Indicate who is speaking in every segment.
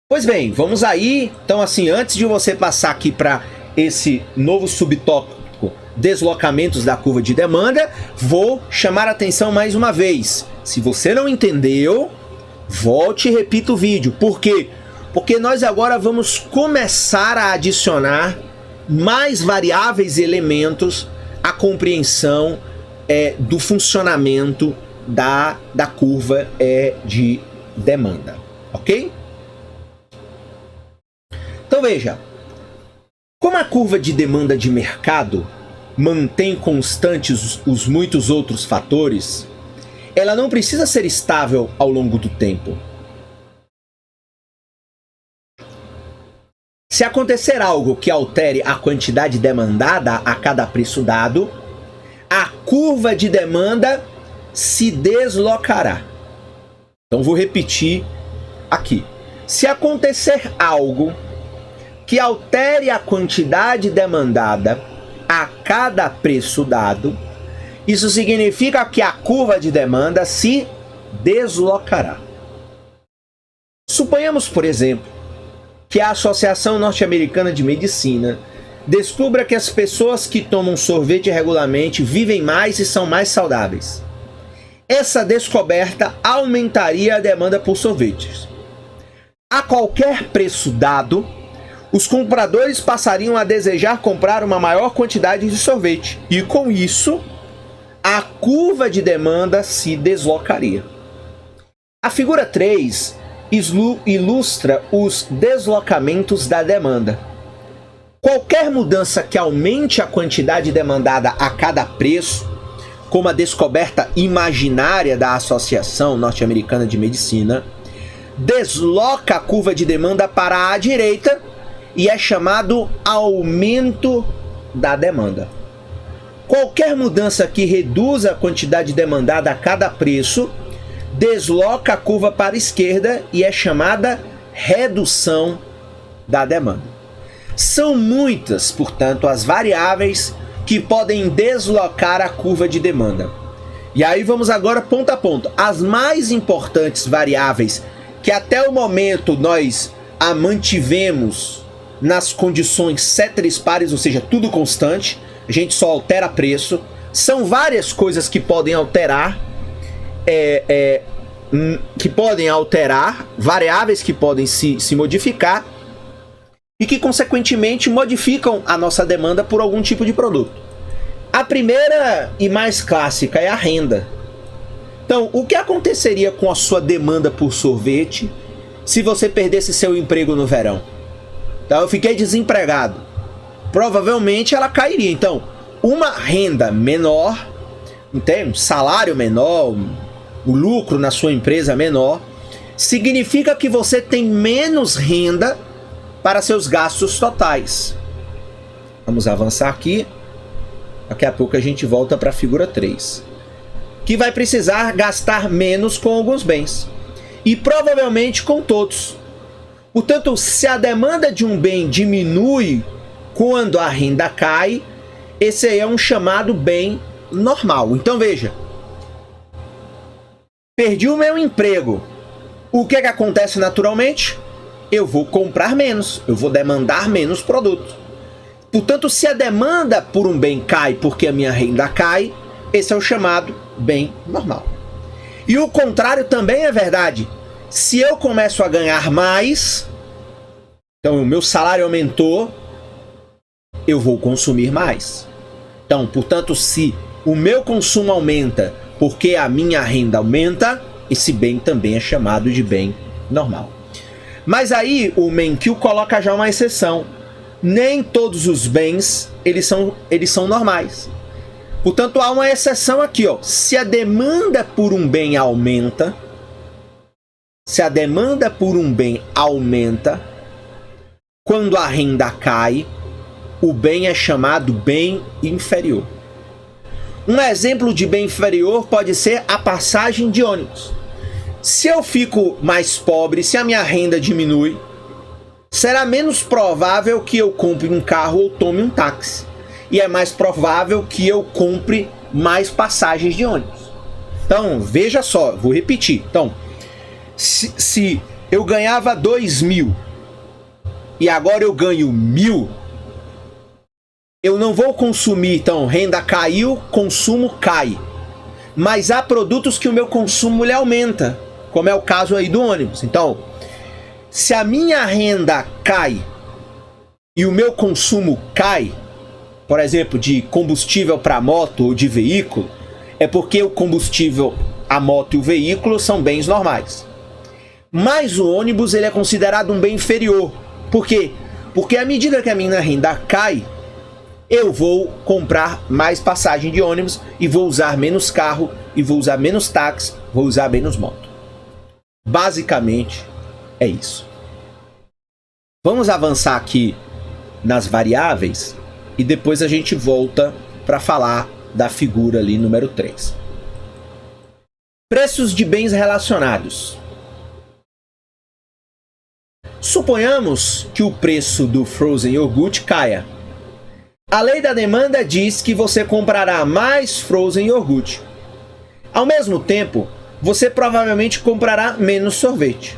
Speaker 1: Pois bem, vamos aí. Então, assim, antes de você passar aqui para esse novo subtópico, deslocamentos da curva de demanda, vou chamar a atenção mais uma vez. Se você não entendeu, volte e repita o vídeo. Por quê? Porque nós agora vamos começar a adicionar mais variáveis e elementos à compreensão do funcionamento da curva de demanda, ok? Então veja, como a curva de demanda de mercado mantém constantes os muitos outros fatores, ela não precisa ser estável ao longo do tempo. Se acontecer algo que altere a quantidade demandada a cada preço dado, a curva de demanda se deslocará. Então vou repetir aqui. Se acontecer algo que altere a quantidade demandada a cada preço dado, isso significa que a curva de demanda se deslocará. Suponhamos, por exemplo, que a Associação Norte-Americana de Medicina descubra que as pessoas que tomam sorvete regularmente vivem mais e são mais saudáveis. Essa descoberta aumentaria a demanda por sorvetes. A qualquer preço dado, os compradores passariam a desejar comprar uma maior quantidade de sorvete. E com isso, a curva de demanda se deslocaria. A figura 3 ilustra os deslocamentos da demanda. Qualquer mudança que aumente a quantidade demandada a cada preço, como a descoberta imaginária da Associação Norte-Americana de Medicina, desloca a curva de demanda para a direita e é chamado aumento da demanda. Qualquer mudança que reduza a quantidade demandada a cada preço desloca a curva para a esquerda e é chamada redução da demanda. São muitas, portanto, as variáveis que podem deslocar a curva de demanda. E aí vamos agora ponto a ponto. As mais importantes variáveis que até o momento nós a mantivemos nas condições ceteris paribus, ou seja, tudo constante, a gente só altera preço. São várias coisas que podem alterar, variáveis que podem se modificar e que, consequentemente, modificam a nossa demanda por algum tipo de produto. A primeira e mais clássica é a renda. Então, o que aconteceria com a sua demanda por sorvete se você perdesse seu emprego no verão? Então, eu fiquei desempregado. Provavelmente ela cairia. Então, uma renda menor, um salário menor, o lucro na sua empresa menor, significa que você tem menos renda para seus gastos totais. Vamos avançar aqui. Daqui a pouco a gente volta para a figura 3. Que vai precisar gastar menos com alguns bens. E provavelmente com todos. Portanto, se a demanda de um bem diminui quando a renda cai, esse aí é um chamado bem normal. Então veja. Perdi o meu emprego. O que acontece naturalmente? Eu vou comprar menos, eu vou demandar menos produto. Portanto, se a demanda por um bem cai porque a minha renda cai, esse é o chamado bem normal. E o contrário também é verdade. Se eu começo a ganhar mais, então o meu salário aumentou, eu vou consumir mais. Então, portanto, se o meu consumo aumenta porque a minha renda aumenta, esse bem também é chamado de bem normal. Mas aí o Menkyu coloca já uma exceção. Nem todos os bens eles são normais. Portanto, há uma exceção aqui, ó. Se a demanda por um bem aumenta, quando a renda cai, o bem é chamado bem inferior. Um exemplo de bem inferior pode ser a passagem de ônibus. Se eu fico mais pobre, se a minha renda diminui, será menos provável que eu compre um carro ou tome um táxi. E é mais provável que eu compre mais passagens de ônibus. Então, veja só, vou repetir. Então, se eu ganhava 2.000 e agora eu ganho 1.000, eu não vou consumir, então renda caiu, consumo cai. Mas há produtos que o meu consumo ele aumenta, como é o caso aí do ônibus. Então, se a minha renda cai e o meu consumo cai, por exemplo, de combustível para moto ou de veículo, é porque o combustível, a moto e o veículo são bens normais. Mas o ônibus ele é considerado um bem inferior. Por quê? Porque à medida que a minha renda cai, eu vou comprar mais passagem de ônibus e vou usar menos carro, e vou usar menos táxi, vou usar menos moto. Basicamente, é isso. Vamos avançar aqui nas variáveis e depois a gente volta para falar da figura ali número 3. Preços de bens relacionados. Suponhamos que o preço do frozen iogurte caia. A lei da demanda diz que você comprará mais frozen iogurte. Ao mesmo tempo, você provavelmente comprará menos sorvete.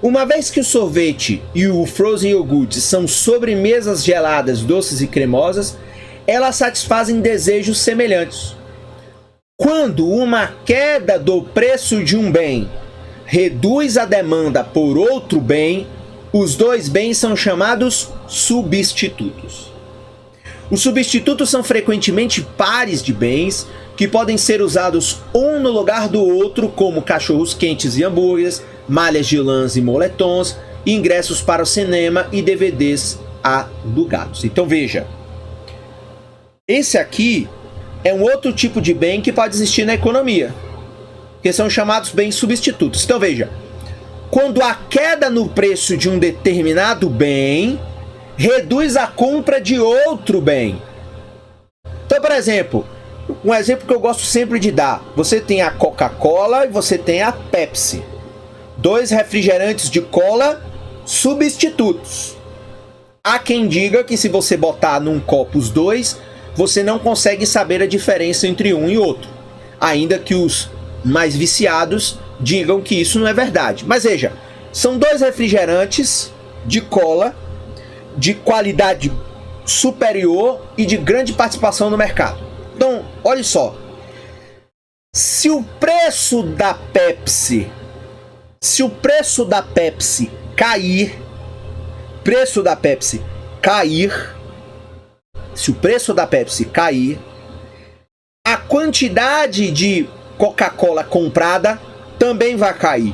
Speaker 1: Uma vez que o sorvete e o frozen iogurte são sobremesas geladas, doces e cremosas, elas satisfazem desejos semelhantes. Quando uma queda do preço de um bem reduz a demanda por outro bem, os dois bens são chamados substitutos. Os substitutos são frequentemente pares de bens que podem ser usados um no lugar do outro, como cachorros quentes e hambúrgueres, malhas de lãs e moletons, ingressos para o cinema e DVDs alugados. Então veja, esse aqui é um outro tipo de bem que pode existir na economia, que são chamados bens substitutos. Então veja, quando a queda no preço de um determinado bem reduz a compra de outro bem. Então, por exemplo, um exemplo que eu gosto sempre de dar, você tem a Coca-Cola e você tem a Pepsi. Dois refrigerantes de cola substitutos. Há quem diga que se você botar num copo os dois, você não consegue saber a diferença entre um e outro. Ainda que os mais viciados digam que isso não é verdade. Mas veja, são dois refrigerantes de cola de qualidade superior e de grande participação no mercado. Então, olha só. Se o preço da Pepsi cair, a quantidade de Coca-Cola comprada também vai cair.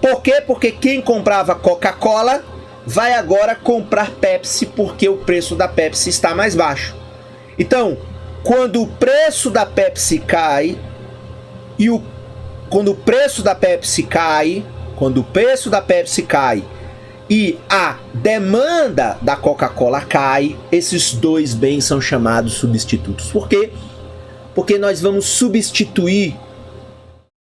Speaker 1: Por quê? Porque quem comprava Coca-Cola vai agora comprar Pepsi porque o preço da Pepsi está mais baixo. Então, quando o preço da Pepsi cai quando o preço da Pepsi cai e a demanda da Coca-Cola cai, esses dois bens são chamados substitutos. Por quê? Porque nós vamos substituir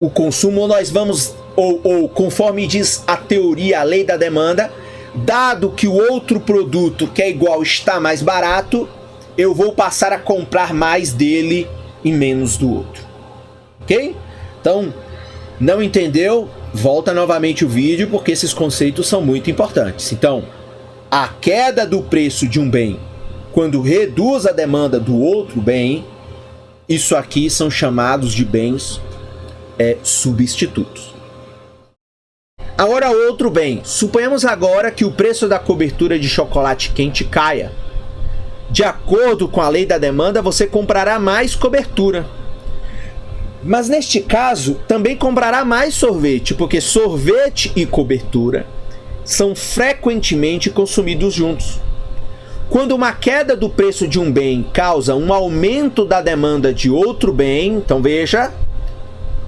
Speaker 1: o consumo, ou nós vamos, ou conforme diz a teoria, a lei da demanda, dado que o outro produto que é igual está mais barato, eu vou passar a comprar mais dele e menos do outro. Ok? Então, não entendeu? Volta novamente o vídeo, porque esses conceitos são muito importantes. Então, a queda do preço de um bem, quando reduz a demanda do outro bem, isso aqui são chamados de bens substitutos. Agora outro bem, suponhamos agora que o preço da cobertura de chocolate quente caia. De acordo com a lei da demanda, você comprará mais cobertura. Mas neste caso, também comprará mais sorvete, porque sorvete e cobertura são frequentemente consumidos juntos. Quando uma queda do preço de um bem causa um aumento da demanda de outro bem, então veja,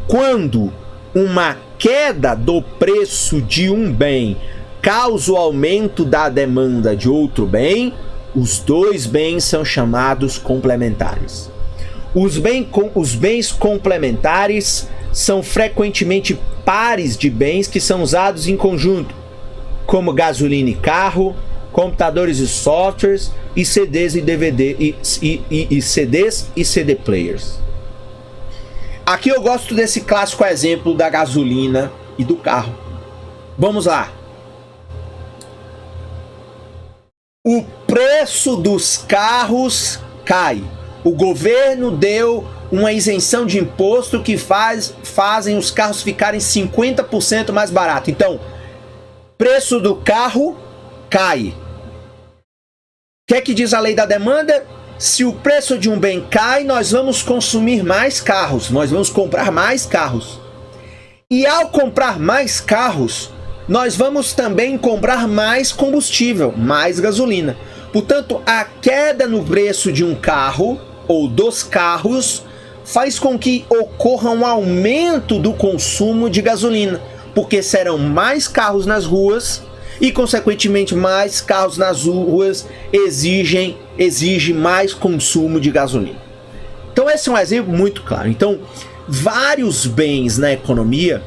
Speaker 1: quando uma queda do preço de um bem causa o aumento da demanda de outro bem, os dois bens são chamados complementares. Os bens complementares são frequentemente pares de bens que são usados em conjunto, como gasolina e carro, computadores e softwares, e CDs e DVD e CDs e CD players. Aqui eu gosto desse clássico exemplo da gasolina e do carro. Vamos lá. O preço dos carros cai. O governo deu uma isenção de imposto que fazem os carros ficarem 50% mais barato. Então, preço do carro cai. O que é que diz a lei da demanda? Se o preço de um bem cai, nós vamos consumir mais carros, nós vamos comprar mais carros. E ao comprar mais carros, nós vamos também comprar mais combustível, mais gasolina. Portanto, a queda no preço de um carro ou dos carros faz com que ocorra um aumento do consumo de gasolina, porque serão mais carros nas ruas e, consequentemente, mais carros nas ruas exige mais consumo de gasolina. Então esse é um exemplo muito claro. Então, vários bens na economia,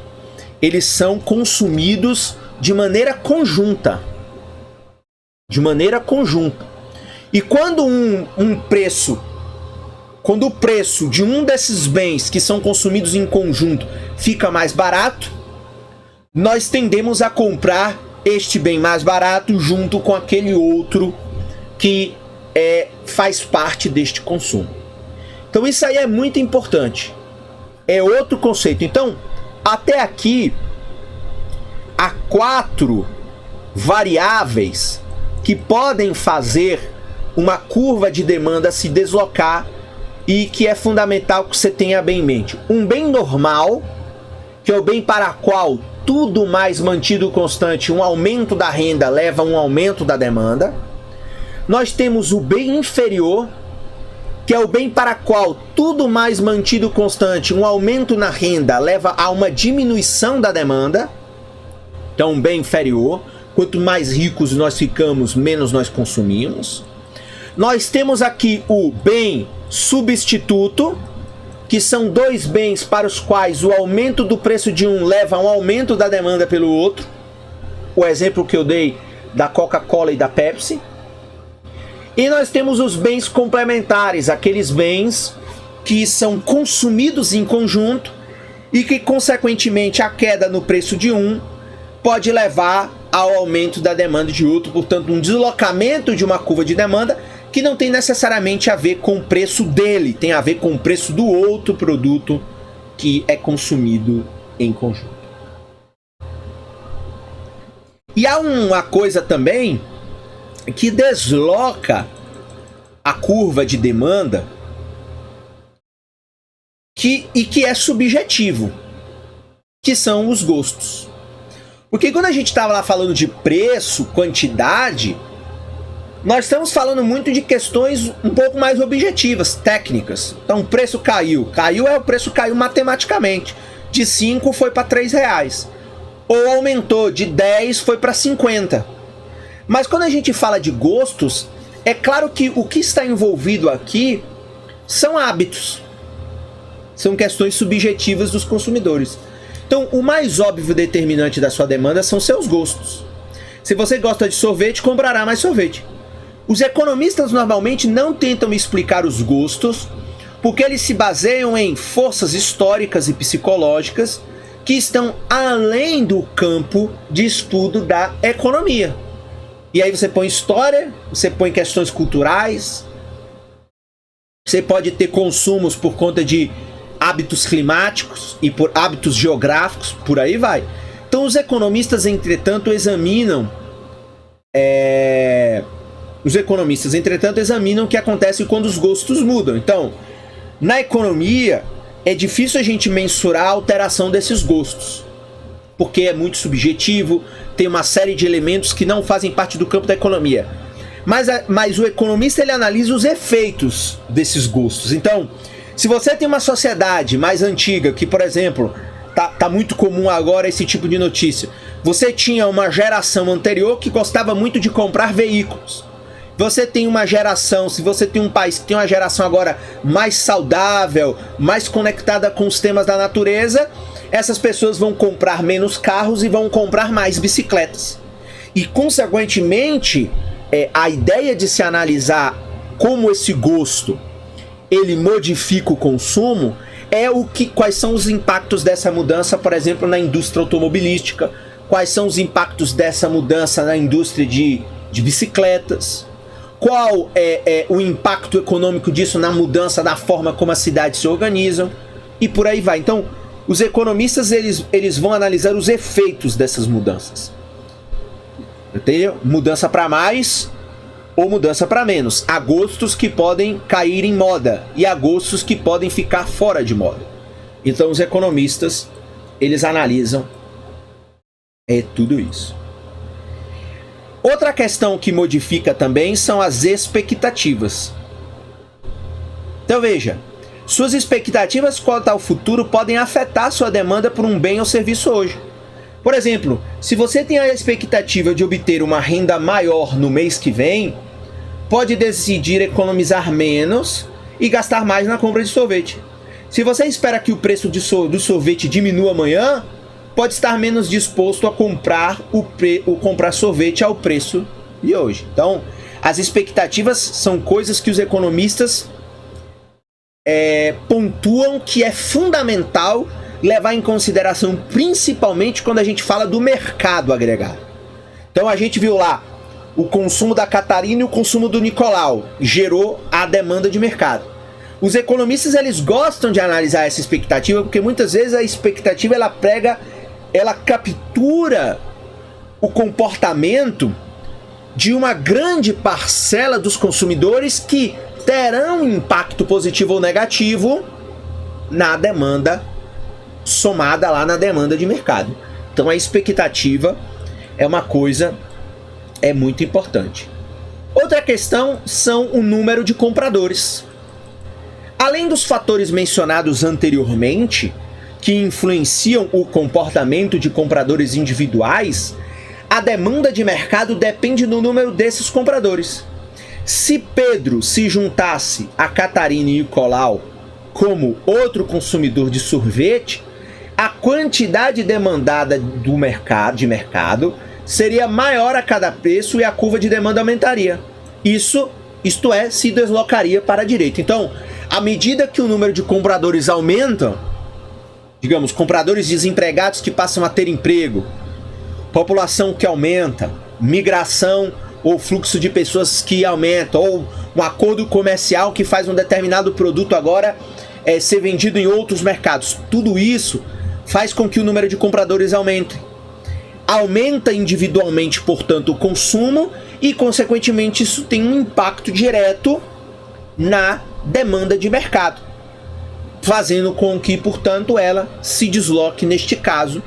Speaker 1: eles são consumidos de maneira conjunta. De maneira conjunta. E quando quando o preço de um desses bens que são consumidos em conjunto fica mais barato, nós tendemos a comprar este bem mais barato junto com aquele outro que faz parte deste consumo. Então isso aí é muito importante. É outro conceito. Então, até aqui, há 4 variáveis que podem fazer uma curva de demanda se deslocar e que é fundamental que você tenha bem em mente. Um bem normal, que é o bem para o qual tudo mais mantido constante, um aumento da renda leva a um aumento da demanda. Nós temos o bem inferior, que é o bem para o qual tudo mais mantido constante, um aumento na renda leva a uma diminuição da demanda. Então, um bem inferior. Quanto mais ricos nós ficamos, menos nós consumimos. Nós temos aqui o bem substituto, que são 2 bens para os quais o aumento do preço de um leva a um aumento da demanda pelo outro. O exemplo que eu dei da Coca-Cola e da Pepsi. E nós temos os bens complementares, aqueles bens que são consumidos em conjunto e que, consequentemente, a queda no preço de um pode levar ao aumento da demanda de outro. Portanto, um deslocamento de uma curva de demanda que não tem necessariamente a ver com o preço dele, tem a ver com o preço do outro produto que é consumido em conjunto. E há uma coisa também que desloca a curva de demanda que é subjetivo, que são os gostos. Porque quando a gente estava lá falando de preço, quantidade, nós estamos falando muito de questões um pouco mais objetivas, técnicas. Então o preço caiu. O preço caiu matematicamente. De 5 foi para 3 reais. Ou aumentou, de 10 foi para 50. Mas quando a gente fala de gostos, é claro que o que está envolvido aqui são hábitos. São questões subjetivas dos consumidores. Então, o mais óbvio determinante da sua demanda são seus gostos. Se você gosta de sorvete, comprará mais sorvete. Os economistas normalmente não tentam explicar os gostos, porque eles se baseiam em forças históricas e psicológicas que estão além do campo de estudo da economia. E aí você põe história, você põe questões culturais, você pode ter consumos por conta de hábitos climáticos e por hábitos geográficos, por aí vai. Então os economistas, entretanto, examinam o que acontece quando os gostos mudam. Então, na economia, é difícil a gente mensurar a alteração desses gostos, porque é muito subjetivo, tem uma série de elementos que não fazem parte do campo da economia. Mas o economista, ele analisa os efeitos desses gostos. Então, se você tem uma sociedade mais antiga, que, por exemplo, tá muito comum agora esse tipo de notícia, você tinha uma geração anterior que gostava muito de comprar veículos. Você tem uma geração, se você tem um país que tem uma geração agora mais saudável, mais conectada com os temas da natureza, essas pessoas vão comprar menos carros e vão comprar mais bicicletas. E, consequentemente, a ideia de se analisar como esse gosto ele modifica o consumo quais são os impactos dessa mudança, por exemplo, na indústria automobilística, quais são os impactos dessa mudança na indústria de bicicletas, qual é o impacto econômico disso na mudança da forma como as cidades se organizam, e por aí vai. Então, os economistas eles vão analisar os efeitos dessas mudanças. Entendeu? Mudança para mais ou mudança para menos. Há gostos que podem cair em moda e há gostos que podem ficar fora de moda. Então os economistas, eles analisam tudo isso. Outra questão que modifica também são as expectativas. Então veja, suas expectativas quanto ao futuro podem afetar sua demanda por um bem ou serviço hoje. Por exemplo, se você tem a expectativa de obter uma renda maior no mês que vem, pode decidir economizar menos e gastar mais na compra de sorvete. Se você espera que o preço do sorvete diminua amanhã, pode estar menos disposto a comprar comprar sorvete ao preço de hoje. Então, as expectativas são coisas que os economistas pontuam que é fundamental levar em consideração, principalmente quando a gente fala do mercado agregado. Então a gente viu lá, o consumo da Catarina e o consumo do Nicolau gerou a demanda de mercado. Os economistas, eles gostam de analisar essa expectativa, porque muitas vezes a expectativa ela captura o comportamento de uma grande parcela dos consumidores que terão um impacto positivo ou negativo na demanda somada lá na demanda de mercado. Então a expectativa é uma coisa muito importante. Outra questão são o número de compradores. Além dos fatores mencionados anteriormente, que influenciam o comportamento de compradores individuais, a demanda de mercado depende do número desses compradores. Se Pedro se juntasse a Catarina e Nicolau como outro consumidor de sorvete, a quantidade demandada de mercado seria maior a cada preço e a curva de demanda aumentaria. Isto é, se deslocaria para a direita. Então, à medida que o número de compradores aumenta, digamos, compradores desempregados que passam a ter emprego, população que aumenta, migração ou fluxo de pessoas que aumenta, ou um acordo comercial que faz um determinado produto agora ser vendido em outros mercados. Tudo isso faz com que o número de compradores aumente. Aumenta individualmente, portanto, o consumo e, consequentemente, isso tem um impacto direto na demanda de mercado, fazendo com que, portanto, ela se desloque, neste caso,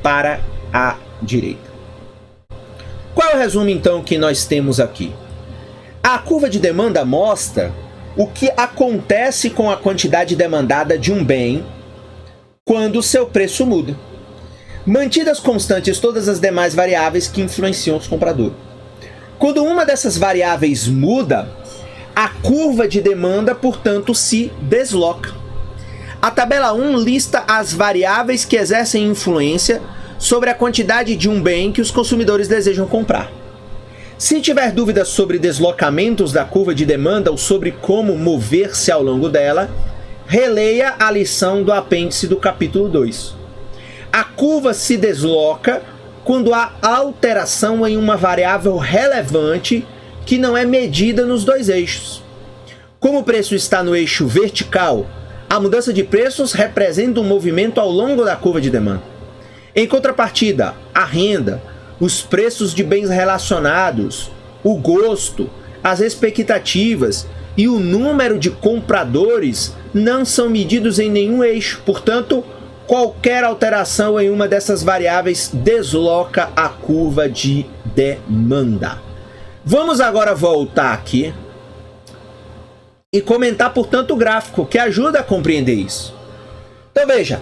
Speaker 1: para a direita. Qual é o resumo, então, que nós temos aqui? A curva de demanda mostra o que acontece com a quantidade demandada de um bem quando o seu preço muda, mantidas constantes todas as demais variáveis que influenciam os compradores. Quando uma dessas variáveis muda, a curva de demanda, portanto, se desloca. A tabela 1 lista as variáveis que exercem influência sobre a quantidade de um bem que os consumidores desejam comprar. Se tiver dúvidas sobre deslocamentos da curva de demanda ou sobre como mover-se ao longo dela, releia a lição do apêndice do capítulo 2. A curva se desloca quando há alteração em uma variável relevante que não é medida nos dois eixos. Como o preço está no eixo vertical, a mudança de preços representa um movimento ao longo da curva de demanda. Em contrapartida, a renda, os preços de bens relacionados, o gosto, as expectativas e o número de compradores não são medidos em nenhum eixo. Portanto, qualquer alteração em uma dessas variáveis desloca a curva de demanda. Vamos agora voltar aqui e comentar, portanto, o gráfico, que ajuda a compreender isso. Então veja,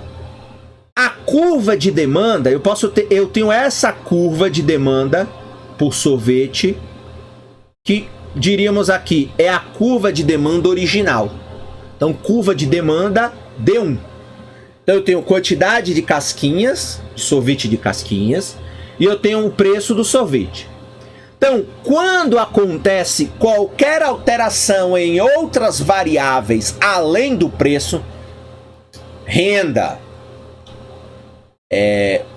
Speaker 1: a curva de demanda, eu tenho essa curva de demanda por sorvete, que diríamos aqui, é a curva de demanda original. Então, curva de demanda D1. Então, eu tenho quantidade de casquinhas, de sorvete de casquinhas, e eu tenho o preço do sorvete. Então, quando acontece qualquer alteração em outras variáveis além do preço, renda,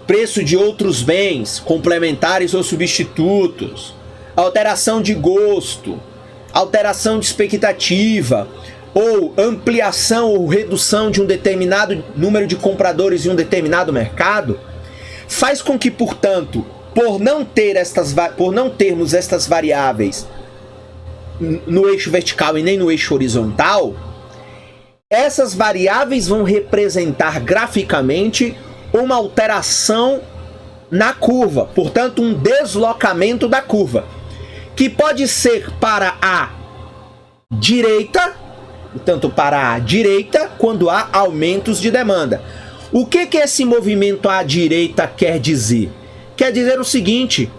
Speaker 1: preço de outros bens, complementares ou substitutos, alteração de gosto, alteração de expectativa, ou ampliação ou redução de um determinado número de compradores em um determinado mercado, faz com que, portanto, por não termos estas variáveis no eixo vertical e nem no eixo horizontal, essas variáveis vão representar graficamente uma alteração na curva, portanto, um deslocamento da curva, que pode ser para a direita, tanto para a direita, quando há aumentos de demanda. O que esse movimento à direita quer dizer? Quer dizer o seguinte,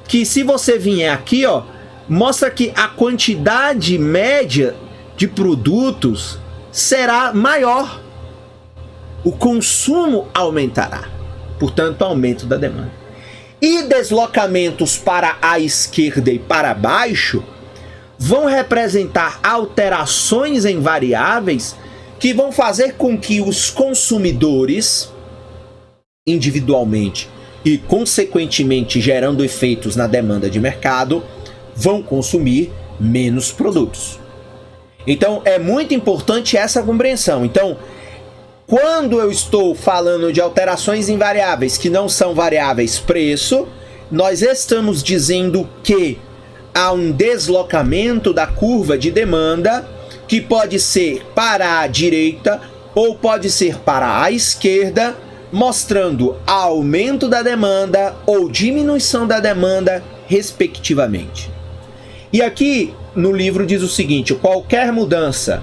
Speaker 1: que se você vier aqui, ó, mostra que a quantidade média de produtos será maior. O consumo aumentará, portanto, aumento da demanda. E deslocamentos para a esquerda e para baixo vão representar alterações em variáveis que vão fazer com que os consumidores, individualmente e consequentemente gerando efeitos na demanda de mercado, vão consumir menos produtos. Então é muito importante essa compreensão. Então, quando eu estou falando de alterações em variáveis que não são variáveis preço, nós estamos dizendo que há um deslocamento da curva de demanda que pode ser para a direita ou pode ser para a esquerda, mostrando aumento da demanda ou diminuição da demanda, respectivamente. E aqui no livro diz o seguinte: qualquer mudança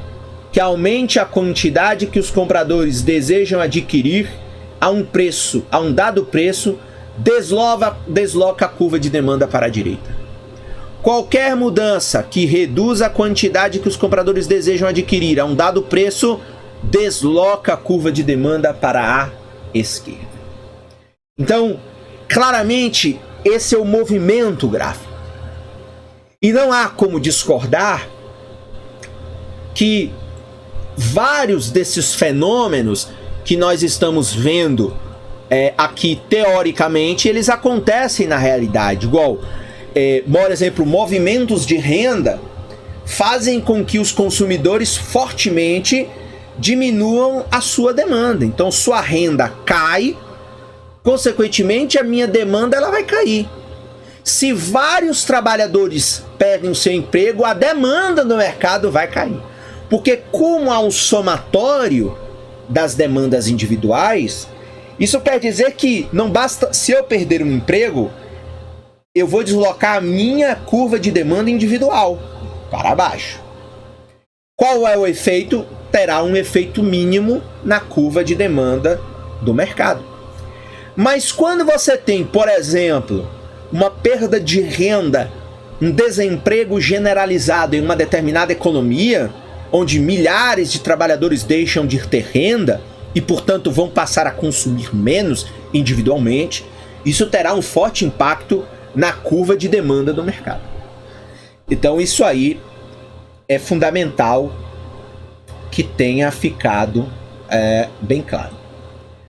Speaker 1: que aumente a quantidade que os compradores desejam adquirir a um dado preço, desloca a curva de demanda para a direita. Qualquer mudança que reduza a quantidade que os compradores desejam adquirir a um dado preço, desloca a curva de demanda para a esquerda. Então, claramente, esse é o movimento gráfico. E não há como discordar que vários desses fenômenos que nós estamos vendo aqui teoricamente, eles acontecem na realidade. Igual, por exemplo, movimentos de renda fazem com que os consumidores fortemente diminuam a sua demanda. Então, sua renda cai, consequentemente, a minha demanda ela vai cair. Se vários trabalhadores perdem o seu emprego, a demanda no mercado vai cair. Porque como há um somatório das demandas individuais, isso quer dizer que não basta, se eu perder um emprego, eu vou deslocar a minha curva de demanda individual para baixo. Qual é o efeito? Terá um efeito mínimo na curva de demanda do mercado. Mas quando você tem, por exemplo, uma perda de renda, um desemprego generalizado em uma determinada economia, onde milhares de trabalhadores deixam de ter renda e, portanto, vão passar a consumir menos individualmente, isso terá um forte impacto na curva de demanda do mercado. Então, isso aí é fundamental que tenha ficado bem claro.